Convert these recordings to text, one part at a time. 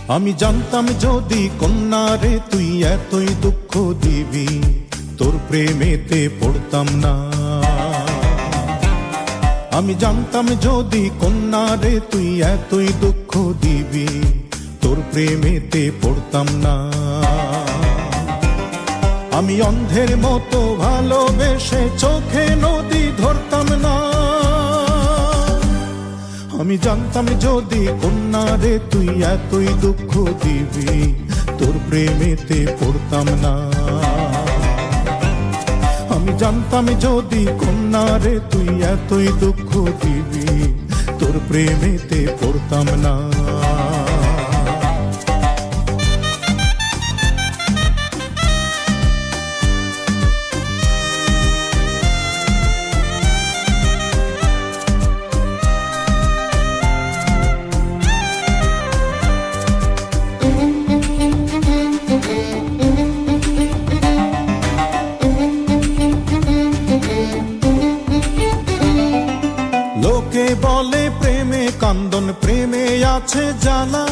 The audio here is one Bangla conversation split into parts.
আমি জানতাম যদি কন্যা রে তুই এতই দুঃখ দিবি, তোর প্রেমেতে পড়তাম না। আমি জানতাম যদি কন্যা রে তুই এতই দুঃখ দিবি, তোর প্রেমেতে পড়তাম না। আমি অন্ধের মতো ভালোবেসে চোখে নদী ধরতাম না। আমি জানতাম যদি কন্যা রে তুই এতই দুঃখ দিবি, তোর প্রেমেতে পড়তাম না। আমি জানতাম যদি কন্যা রে তুই এতই দুঃখ দিবি, তোর প্রেমেতে পড়তাম না। লোকে বলে প্রেমে কান্দন, প্রেমে আছে জ্বালা।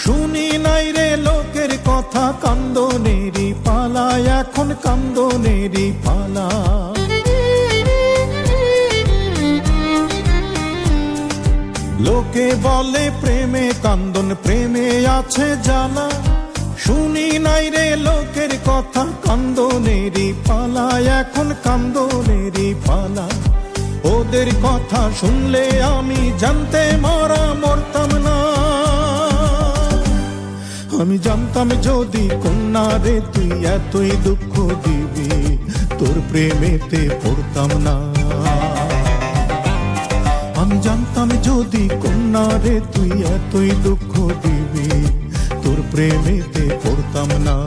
শুনি নাই রে লোকের কথা, কান্দনেরই পালা, এখন কান্দনেরই পালা। লোকে বলে প্রেমে কান্দন, প্রেমে আছে জ্বালা। শুনি নাই রে লোকের কথা, কান্দনেরই পালা, এখন কান্দনেরই পালা। ওদের কথা শুনলে আমি জানতে মারা মরতাম না। আমি জানতাম যদি কন্যা রে তুই এতই দুঃখ দিবি, তোর প্রেমেতে পড়তাম না। আমি জানতাম যদি কন্যা রে তুই এতই দুঃখ দিবি, তোর প্রেমেতে পড়তাম না।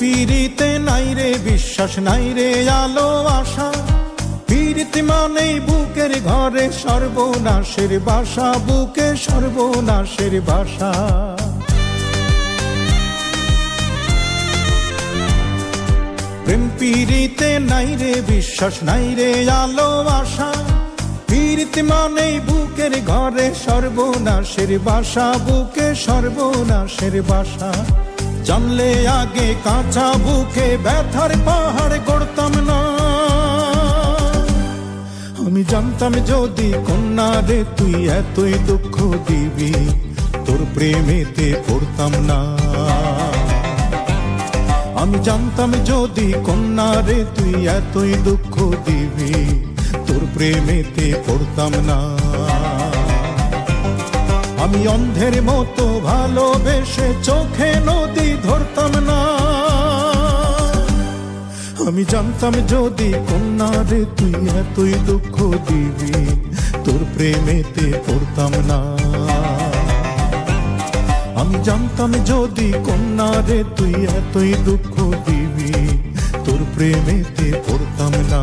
পিরিতে নাই রে বিশ্বাস, নাই রে আলো আশা। পিরিতি মানেই বুকের ঘরে সর্বনাশের বাসা, বুকে সর্বনাশের বাসা। প্রেম পিরিতে নাই রে বিশ্বাস, নাই রে আলো আশা। পিরিতি মানেই বুকের ঘরে সর্বনাশের বাসা, বুকে সর্বনাশের বাসা। জানলে আগে কাঁচা বুকে ব্যথার পাহাড় গড়তাম না। আমি জানতাম যদি কন্যা রে তুই এতই দুঃখ দিবি, তোর প্রেমেতে পড়তাম না। আমি জানতাম যদি কন্যা রে তুই এতই দুঃখ দিবি, তোর প্রেমেতে পড়তাম না। আমি অন্ধের মতো ভালোবেসে চোখে নদী ধরতাম না। আমি জানতাম যদি কন্যা রে তুই এতই দুঃখ দিবি, তোর প্রেমেতে পড়তাম না। আমি জানতাম যদি কন্যা রে তুই এতই দুঃখ দিবি, তোর প্রেমেতে পড়তাম না।